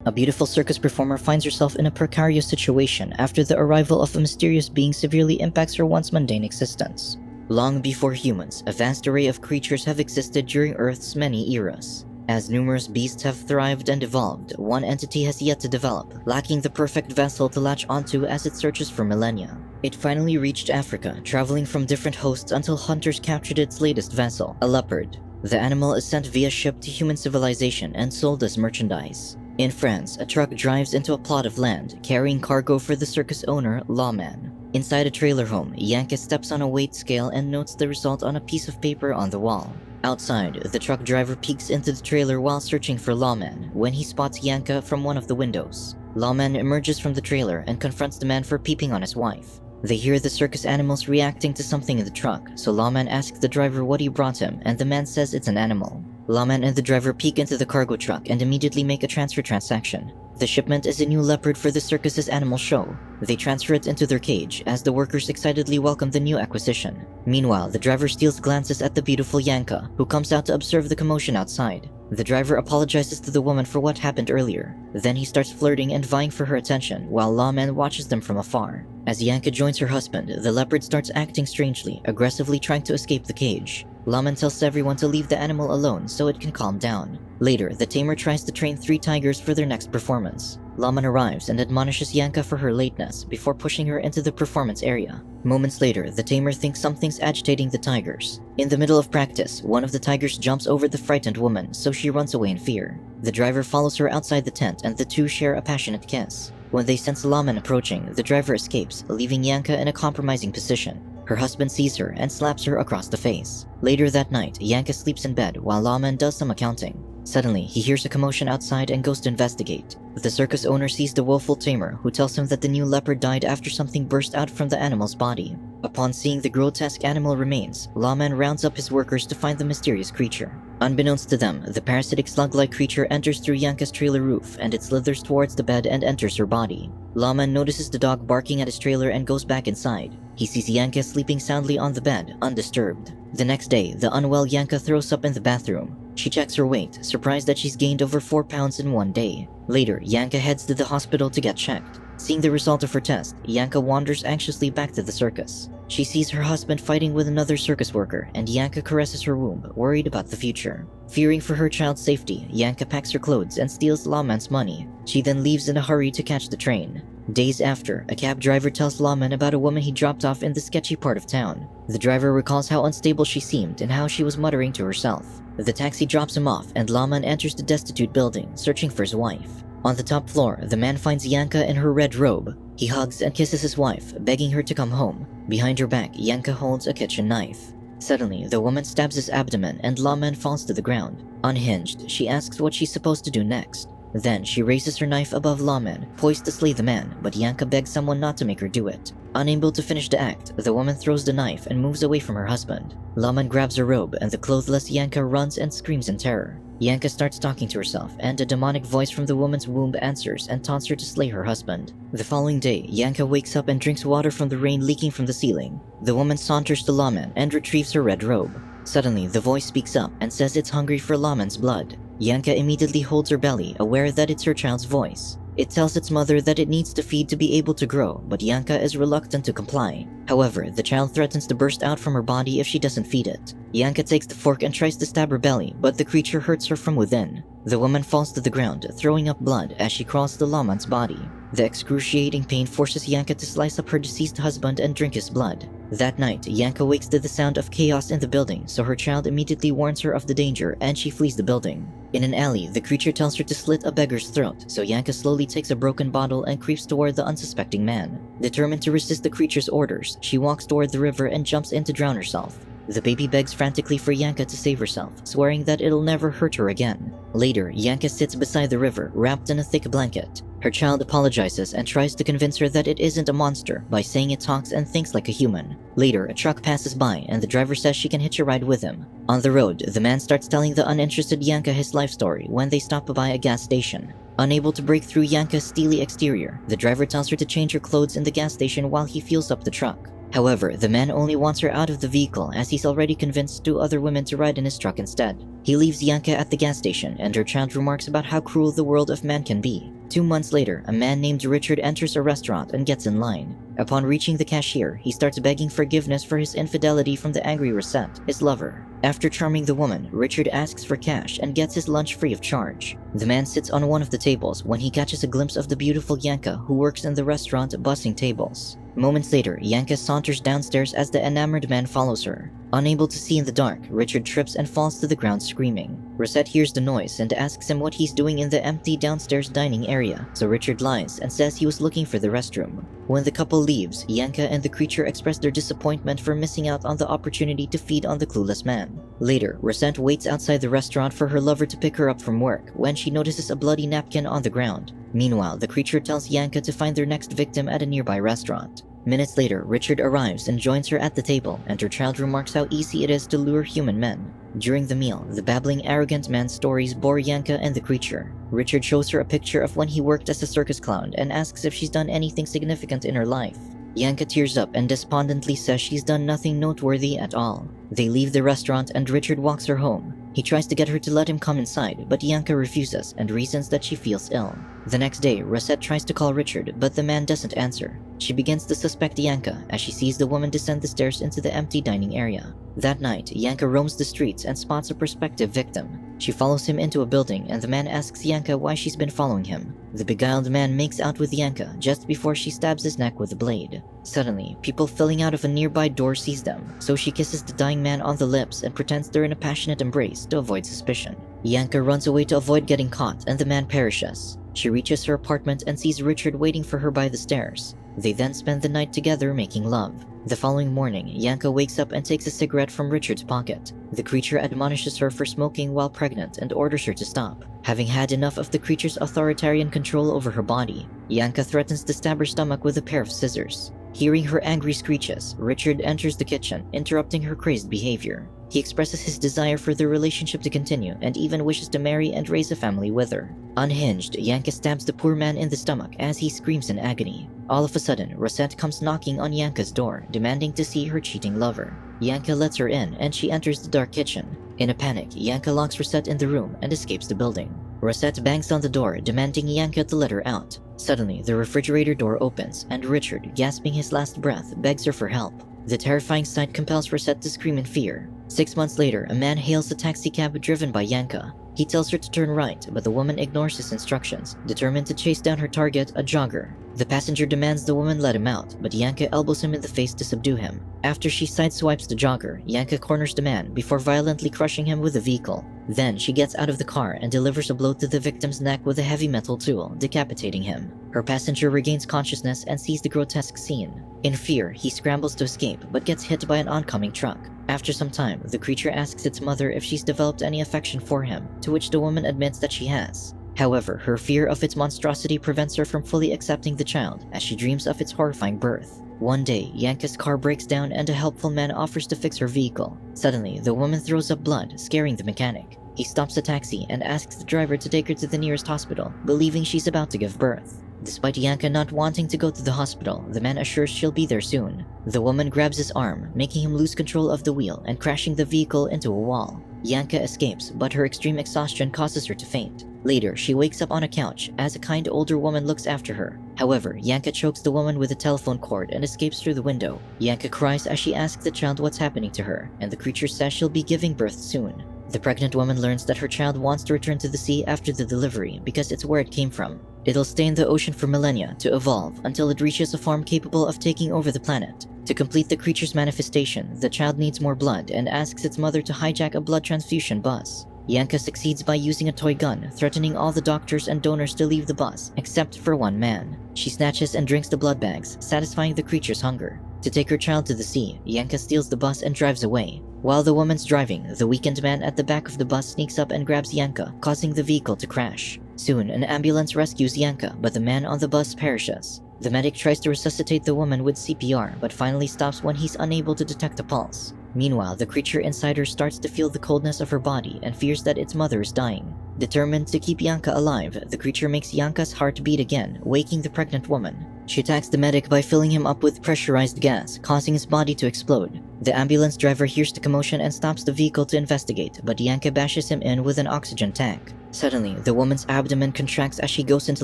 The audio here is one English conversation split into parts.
A beautiful circus performer finds herself in a precarious situation after the arrival of a mysterious being severely impacts her once mundane existence. Long before humans, a vast array of creatures have existed during Earth's many eras. As numerous beasts have thrived and evolved, one entity has yet to develop, lacking the perfect vessel to latch onto as it searches for millennia. It finally reached Africa, traveling from different hosts until hunters captured its latest vessel, a leopard. The animal is sent via ship to human civilization and sold as merchandise. In France, a truck drives into a plot of land, carrying cargo for the circus owner, Lawman. Inside a trailer home, Yanka steps on a weight scale and notes the result on a piece of paper on the wall. Outside, the truck driver peeks into the trailer while searching for Lawman when he spots Yanka from one of the windows. Lawman emerges from the trailer and confronts the man for peeping on his wife. They hear the circus animals reacting to something in the truck, so Lawman asks the driver what he brought him, and the man says it's an animal. Lawman and the driver peek into the cargo truck and immediately make a transfer transaction. The shipment is a new leopard for the circus's animal show. They transfer it into their cage as the workers excitedly welcome the new acquisition. Meanwhile, the driver steals glances at the beautiful Yanka, who comes out to observe the commotion outside. The driver apologizes to the woman for what happened earlier. Then he starts flirting and vying for her attention, while Lawman watches them from afar. As Yanka joins her husband, the leopard starts acting strangely, aggressively trying to escape the cage. Lawman tells everyone to leave the animal alone so it can calm down. Later, the tamer tries to train 3 tigers for their next performance. Lawman arrives and admonishes Yanka for her lateness before pushing her into the performance area. Moments later, the tamer thinks something's agitating the tigers. In the middle of practice, one of the tigers jumps over the frightened woman, so she runs away in fear. The driver follows her outside the tent and the two share a passionate kiss. When they sense Lawman approaching, the driver escapes, leaving Yanka in a compromising position. Her husband sees her and slaps her across the face. Later that night, Yanka sleeps in bed while Lawman does some accounting. Suddenly, he hears a commotion outside and goes to investigate. The circus owner sees the woeful tamer, who tells him that the new leopard died after something burst out from the animal's body. Upon seeing the grotesque animal remains, Lawman rounds up his workers to find the mysterious creature. Unbeknownst to them, the parasitic slug-like creature enters through Yanka's trailer roof and it slithers towards the bed and enters her body. Lawman notices the dog barking at his trailer and goes back inside. He sees Yanka sleeping soundly on the bed, undisturbed. The next day, the unwell Yanka throws up in the bathroom. She checks her weight, surprised that she's gained over 4 pounds in one day. Later, Yanka heads to the hospital to get checked. Seeing the result of her test, Yanka wanders anxiously back to the circus. She sees her husband fighting with another circus worker, and Yanka caresses her womb, worried about the future. Fearing for her child's safety, Yanka packs her clothes and steals Lawman's money. She then leaves in a hurry to catch the train. Days after, a cab driver tells Lawman about a woman he dropped off in the sketchy part of town. The driver recalls how unstable she seemed and how she was muttering to herself. The taxi drops him off and Lawman enters the destitute building, searching for his wife. On the top floor, the man finds Yanka in her red robe. He hugs and kisses his wife, begging her to come home. Behind her back, Yanka holds a kitchen knife. Suddenly, the woman stabs his abdomen and Lawman falls to the ground. Unhinged, she asks what she's supposed to do next. Then, she raises her knife above Lawman, poised to slay the man, but Yanka begs someone not to make her do it. Unable to finish the act, the woman throws the knife and moves away from her husband. Lawman grabs her robe and the clothless Yanka runs and screams in terror. Yanka starts talking to herself, and a demonic voice from the woman's womb answers and taunts her to slay her husband. The following day, Yanka wakes up and drinks water from the rain leaking from the ceiling. The woman saunters to Lawman and retrieves her red robe. Suddenly, the voice speaks up and says it's hungry for Lawman's blood. Yanka immediately holds her belly, aware that it's her child's voice. It tells its mother that it needs to feed to be able to grow, but Yanka is reluctant to comply. However, the child threatens to burst out from her body if she doesn't feed it. Yanka takes the fork and tries to stab her belly, but the creature hurts her from within. The woman falls to the ground, throwing up blood as she crawls to Lawman's body. The excruciating pain forces Yanka to slice up her deceased husband and drink his blood. That night, Yanka wakes to the sound of chaos in the building, so her child immediately warns her of the danger and she flees the building. In an alley, the creature tells her to slit a beggar's throat, so Yanka slowly takes a broken bottle and creeps toward the unsuspecting man. Determined to resist the creature's orders, she walks toward the river and jumps in to drown herself. The baby begs frantically for Yanka to save herself, swearing that it'll never hurt her again. Later, Yanka sits beside the river, wrapped in a thick blanket. Her child apologizes and tries to convince her that it isn't a monster by saying it talks and thinks like a human. Later, a truck passes by and the driver says she can hitch a ride with him. On the road, the man starts telling the uninterested Yanka his life story when they stop by a gas station. Unable to break through Yanka's steely exterior, the driver tells her to change her clothes in the gas station while he fuels up the truck. However, the man only wants her out of the vehicle as he's already convinced 2 other women to ride in his truck instead. He leaves Yanka at the gas station and her child remarks about how cruel the world of man can be. 2 months later, a man named Richard enters a restaurant and gets in line. Upon reaching the cashier, he starts begging forgiveness for his infidelity from the angry Rosette, his lover. After charming the woman, Richard asks for cash and gets his lunch free of charge. The man sits on one of the tables when he catches a glimpse of the beautiful Yanka, who works in the restaurant bussing tables. Moments later, Yanka saunters downstairs as the enamored man follows her. Unable to see in the dark, Richard trips and falls to the ground screaming. Rosette hears the noise and asks him what he's doing in the empty downstairs dining area, so Richard lies and says he was looking for the restroom. When the couple leaves, Yanka and the creature express their disappointment for missing out on the opportunity to feed on the clueless man. Later, Rosette waits outside the restaurant for her lover to pick her up from work when she notices a bloody napkin on the ground. Meanwhile, the creature tells Yanka to find their next victim at a nearby restaurant. Minutes later, Richard arrives and joins her at the table, and her child remarks how easy it is to lure human men. During the meal, the babbling, arrogant man's stories bore Yanka and the creature. Richard shows her a picture of when he worked as a circus clown and asks if she's done anything significant in her life. Yanka tears up and despondently says she's done nothing noteworthy at all. They leave the restaurant and Richard walks her home. He tries to get her to let him come inside, but Yanka refuses and reasons that she feels ill. The next day, Rosette tries to call Richard, but the man doesn't answer. She begins to suspect Yanka as she sees the woman descend the stairs into the empty dining area. That night, Yanka roams the streets and spots a prospective victim. She follows him into a building and the man asks Yanka why she's been following him. The beguiled man makes out with Yanka just before she stabs his neck with a blade. Suddenly, people filling out of a nearby door sees them, so she kisses the dying man on the lips and pretends they're in a passionate embrace to avoid suspicion. Yanka runs away to avoid getting caught and the man perishes. She reaches her apartment and sees Richard waiting for her by the stairs. They then spend the night together making love. The following morning, Yanka wakes up and takes a cigarette from Richard's pocket. The creature admonishes her for smoking while pregnant and orders her to stop. Having had enough of the creature's authoritarian control over her body, Yanka threatens to stab her stomach with a pair of scissors. Hearing her angry screeches, Richard enters the kitchen, interrupting her crazed behavior. He expresses his desire for their relationship to continue and even wishes to marry and raise a family with her. Unhinged, Yanka stabs the poor man in the stomach as he screams in agony. All of a sudden, Rosette comes knocking on Yanka's door, demanding to see her cheating lover. Yanka lets her in and she enters the dark kitchen. In a panic, Yanka locks Rosette in the room and escapes the building. Rosette bangs on the door, demanding Yanka to let her out. Suddenly, the refrigerator door opens and Richard, gasping his last breath, begs her for help. The terrifying sight compels Rosette to scream in fear. 6 months later, a man hails a taxicab driven by Yanka. He tells her to turn right, but the woman ignores his instructions, determined to chase down her target, a jogger. The passenger demands the woman let him out, but Yanka elbows him in the face to subdue him. After she sideswipes the jogger, Yanka corners the man before violently crushing him with a vehicle. Then she gets out of the car and delivers a blow to the victim's neck with a heavy metal tool, decapitating him. Her passenger regains consciousness and sees the grotesque scene. In fear, he scrambles to escape, but gets hit by an oncoming truck. After some time, the creature asks its mother if she's developed any affection for him, to which the woman admits that she has. However, her fear of its monstrosity prevents her from fully accepting the child, as she dreams of its horrifying birth. One day, Yanka's car breaks down and a helpful man offers to fix her vehicle. Suddenly, the woman throws up blood, scaring the mechanic. He stops the taxi and asks the driver to take her to the nearest hospital, believing she's about to give birth. Despite Yanka not wanting to go to the hospital, the man assures she'll be there soon. The woman grabs his arm, making him lose control of the wheel and crashing the vehicle into a wall. Yanka escapes, but her extreme exhaustion causes her to faint. Later, she wakes up on a couch as a kind older woman looks after her. However, Yanka chokes the woman with a telephone cord and escapes through the window. Yanka cries as she asks the child what's happening to her, and the creature says she'll be giving birth soon. The pregnant woman learns that her child wants to return to the sea after the delivery because it's where it came from. It'll stay in the ocean for millennia to evolve until it reaches a form capable of taking over the planet. To complete the creature's manifestation, the child needs more blood and asks its mother to hijack a blood transfusion bus. Yanka succeeds by using a toy gun, threatening all the doctors and donors to leave the bus, except for one man. She snatches and drinks the blood bags, satisfying the creature's hunger. To take her child to the sea, Yanka steals the bus and drives away. While the woman's driving, the weakened man at the back of the bus sneaks up and grabs Yanka, causing the vehicle to crash. Soon, an ambulance rescues Yanka, but the man on the bus perishes. The medic tries to resuscitate the woman with CPR, but finally stops when he's unable to detect a pulse. Meanwhile, the creature inside her starts to feel the coldness of her body and fears that its mother is dying. Determined to keep Yanka alive, the creature makes Yanka's heart beat again, waking the pregnant woman. She attacks the medic by filling him up with pressurized gas, causing his body to explode. The ambulance driver hears the commotion and stops the vehicle to investigate, but Yanka bashes him in with an oxygen tank. Suddenly, the woman's abdomen contracts as she goes into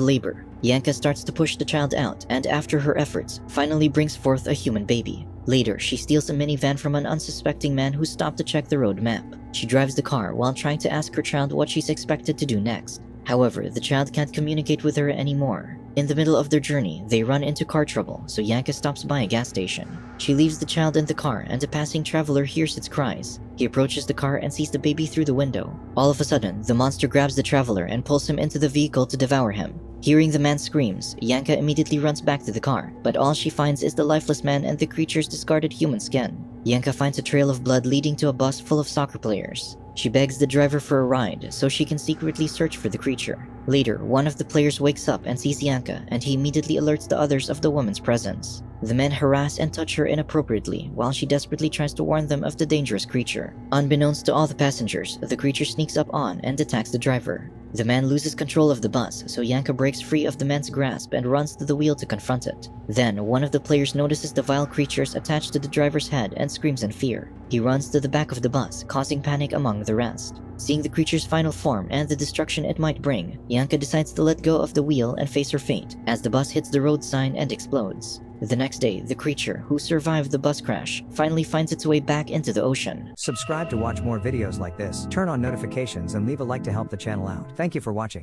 labor. Yanka starts to push the child out, and after her efforts, finally brings forth a human baby. Later, she steals a minivan from an unsuspecting man who stopped to check the road map. She drives the car while trying to ask her child what she's expected to do next. However, the child can't communicate with her anymore. In the middle of their journey, they run into car trouble, so Yanka stops by a gas station. She leaves the child in the car, and a passing traveler hears its cries. He approaches the car and sees the baby through the window. All of a sudden, the monster grabs the traveler and pulls him into the vehicle to devour him. Hearing the man's screams, Yanka immediately runs back to the car, but all she finds is the lifeless man and the creature's discarded human skin. Yanka finds a trail of blood leading to a bus full of soccer players. She begs the driver for a ride so she can secretly search for the creature. Later, one of the players wakes up and sees Yanka, and he immediately alerts the others of the woman's presence. The men harass and touch her inappropriately while she desperately tries to warn them of the dangerous creature. Unbeknownst to all the passengers, the creature sneaks up on and attacks the driver. The man loses control of the bus, so Yanka breaks free of the man's grasp and runs to the wheel to confront it. Then, one of the players notices the vile creatures attached to the driver's head and screams in fear. He runs to the back of the bus, causing panic among the rest. Seeing the creature's final form and the destruction it might bring, Yanka decides to let go of the wheel and face her fate as the bus hits the road sign and explodes. The next day, the creature, who survived the bus crash, finally finds its way back into the ocean. Subscribe to watch more videos like this, turn on notifications and leave a like to help the channel out. Thank you for watching.